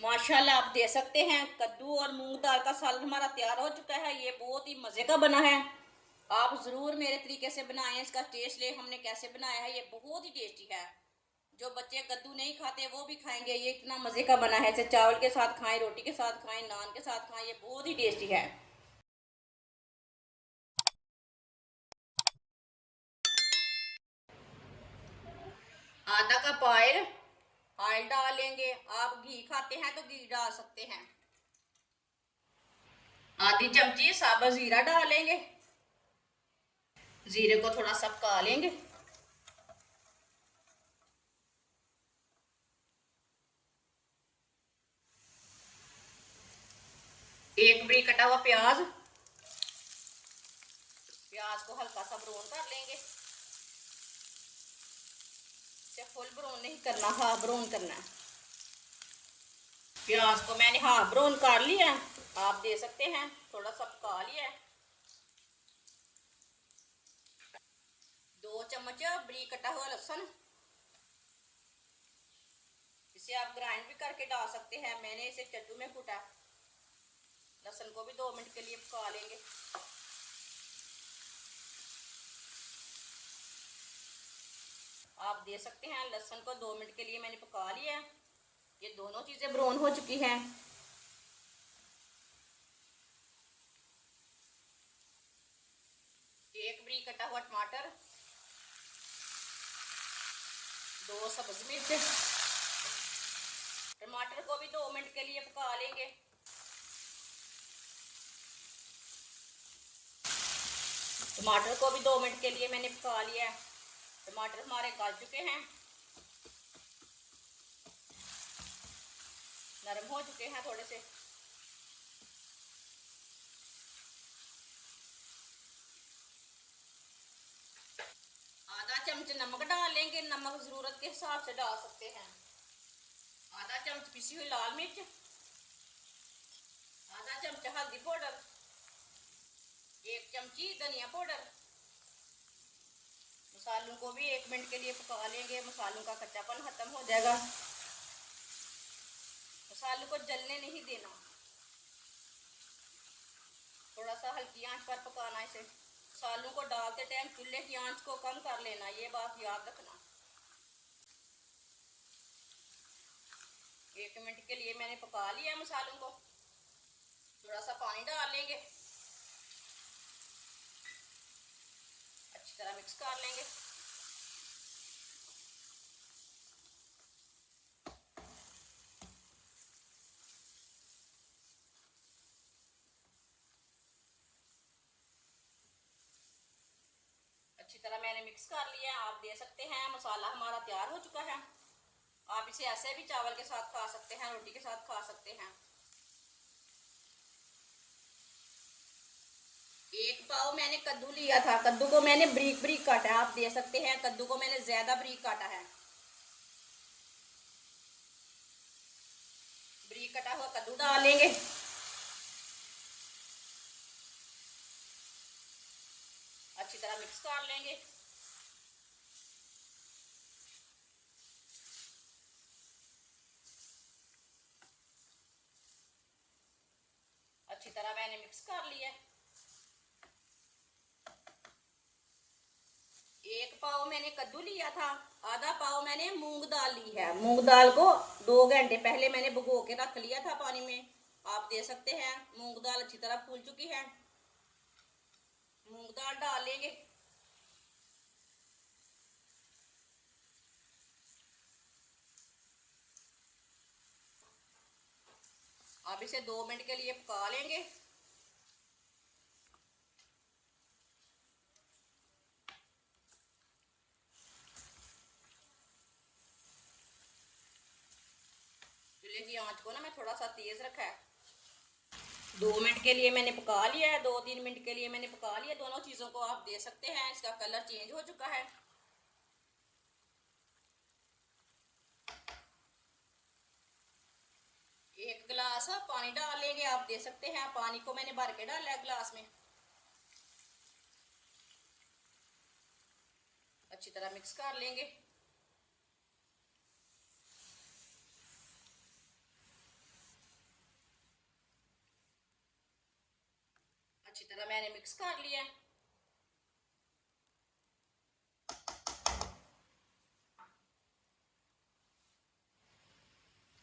माशाल्लाह आप दे सकते हैं कद्दू और मूंग दाल का सालन हमारा तैयार हो चुका है। ये बहुत ही मज़े का बना है। आप ज़रूर मेरे तरीके से बनाएं, इसका टेस्ट ले हमने कैसे बनाया है। ये बहुत ही टेस्टी है। जो बच्चे कद्दू नहीं खाते वो भी खाएंगे। ये इतना मज़े का बना है। इसे चावल के साथ खाएं, रोटी के साथ खाएं, नान के साथ खाएं। ये बहुत ही टेस्टी है। आधा कप ऑयल ऑयल डालेंगे। आप घी खाते हैं तो घी डाल सकते हैं। आधी चमची साबुत जीरा डालेंगे। जीरे को थोड़ा सा पका लेंगे। एक बड़ी कटा हुआ प्याज। प्याज को हल्का सा ब्राउन कर लेंगे। इसे फुल ब्राउन नहीं करना, हाफ ब्राउन करना है। प्याज को मैंने हाफ ब्राउन कर लिया है। आप दे सकते हैं थोड़ा सा पका लिया है। 2 चम्मच बड़ी कटा हुआ लहसुन। इसे आप ग्राइंड भी करके डाल सकते हैं। मैंने इसे चट्टू में कूटा। लहसुन को भी 2 मिनट के लिए पका लेंगे। आप दे सकते हैं लहसुन को 2 मिनट के लिए मैंने पका लिया है। ये दोनों चीज़ें ब्राउन हो चुकी हैं। एक बड़ी कटा हुआ टमाटर, 2 सब्ज मिर्च। टमाटर को भी 2 मिनट के लिए पका लेंगे। टमाटर को भी 2 मिनट के लिए मैंने पका लिया है। टमाटर हमारे गल चुके हैं, नरम हो चुके हैं थोड़े से। आधा चम्मच नमक डाल लेंगे। नमक जरूरत के हिसाब से डाल सकते हैं। आधा चम्मच पिसी हुई लाल मिर्च। आधा चम्मच हल्दी पाउडर। 1 चमची धनिया पाउडर। मसालों को भी 1 मिनट के लिए पका लेंगे। मसालों का कच्चापन खत्म हो जाएगा। मसालों को जलने नहीं देना, थोड़ा सा हल्की आंच पर पकाना इसे। मसालों को डालते टाइम चूल्हे की आंच को कम कर लेना, ये बात याद रखना। 1 मिनट के लिए मैंने पका लिया है मसालों को। थोड़ा सा पानी डाल लेंगे। अच्छी तरह मिक्स कर लेंगे। अच्छी तरह मैंने मिक्स कर लिया है। आप दे सकते हैं मसाला हमारा तैयार हो चुका है। आप इसे ऐसे भी चावल के साथ खा सकते हैं, रोटी के साथ खा सकते हैं। 1 पाव मैंने कद्दू लिया था। कद्दू को मैंने बारीक बारीक काटा है। आप दे सकते हैं कद्दू को मैंने ज्यादा बारीक काटा है। बारीक कटा हुआ कद्दू डाल लेंगे। अच्छी तरह मिक्स कर लेंगे। अच्छी तरह मैंने मिक्स कर लिया। 1 पाव मैंने कद्दू लिया था। आधा पाव मैंने मूंग दाल ली है। मूंग दाल को 2 घंटे पहले मैंने भिगो के रख लिया था पानी में। आप दे सकते हैं। मूंग दाल अच्छी तरह फूल चुकी है। मूंग दाल डाल लेंगे। आप इसे 2 मिनट के लिए पका लेंगे। चूल्हे की आंच को ना मैं थोड़ा सा तेज रखा है। 2 मिनट के लिए मैंने पका लिया है। 2-3 मिनट के लिए मैंने पका लिया। दोनों चीज़ों को आप दे सकते हैं। इसका कलर चेंज हो चुका है। एक गिलास पानी डाल लेंगे। आप दे सकते हैं। पानी को मैंने भर के डाला है गिलास में। अच्छी तरह मिक्स कर लेंगे। अच्छी तरह मैंने मिक्स कर लिया।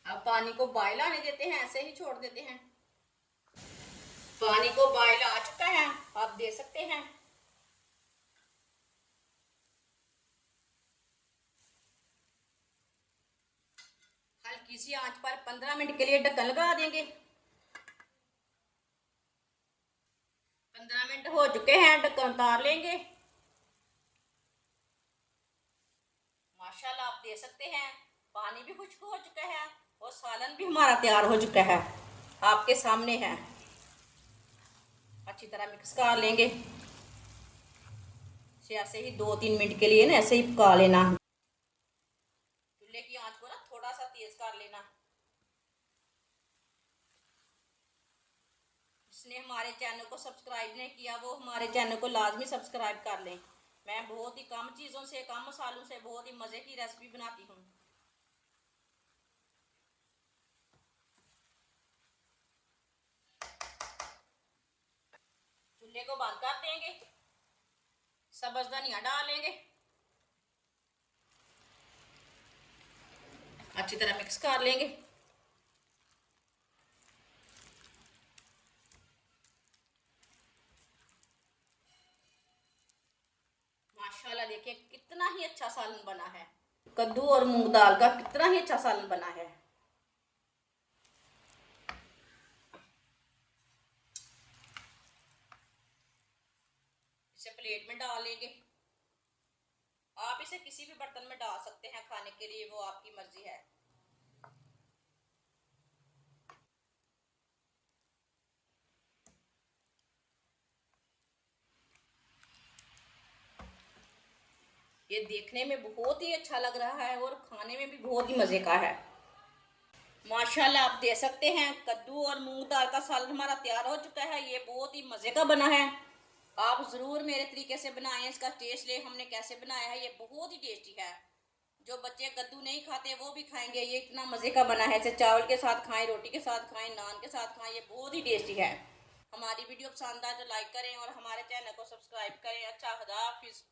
अब पानी को बॉयल आने देते हैं, ऐसे ही छोड़ देते हैं। पानी को बॉयल आ चुका है, आप दे सकते हैं। हल्की सी आंच पर 15 मिनट के लिए ढक्कन लगा देंगे। 15 मिनट हो चुके हैं, ढक्कन उतार लेंगे। माशाल्लाह आप दे सकते हैं, पानी भी खुश्क हो चुका है और सालन भी हमारा तैयार हो चुका है, आपके सामने है। अच्छी तरह मिक्स कर लेंगे। ऐसे ही 2-3 मिनट के लिए ना ऐसे ही पका लेना। चूल्हे की आंच को ना थोड़ा सा तेज कर लेना। जिसने हमारे चैनल को सब्सक्राइब नहीं किया वो हमारे चैनल को लाजमी सब्सक्राइब कर लें। मैं बहुत ही कम चीज़ों से, कम मसालों से बहुत ही मज़े की रेसिपी बनाती हूँ। चूल्हे को बंद कर देंगे, सब्ज़ धनिया डालेंगे, अच्छी तरह मिक्स कर लेंगे। माशाल्लाह देखिए कितना ही अच्छा सालन बना है। कद्दू और मूंग दाल का कितना ही अच्छा सालन बना है। इसे प्लेट में डाल लेंगे। आप इसे किसी भी बर्तन में डाल सकते हैं खाने के लिए, वो आपकी मर्जी है। ये देखने में बहुत ही अच्छा लग रहा है और खाने में भी बहुत ही मज़े का है। माशाल्लाह आप दे सकते हैं, कद्दू और मूंग दाल का सालन हमारा तैयार हो चुका है। ये बहुत ही मज़े का बना है, आप ज़रूर मेरे तरीके से बनाएं। इसका टेस्ट ले हमने कैसे बनाया है, ये बहुत ही टेस्टी है। जो बच्चे कद्दू नहीं खाते वो भी खाएंगे। ये इतना मज़े का बना है, इसे चावल के साथ खाएं, रोटी के साथ खाएं, नान के साथ खाएं, ये बहुत ही टेस्टी है। हमारी वीडियो पसंद आए तो लाइक करें और हमारे चैनल को सब्सक्राइब करें। अच्छा, खुदा हाफिज़।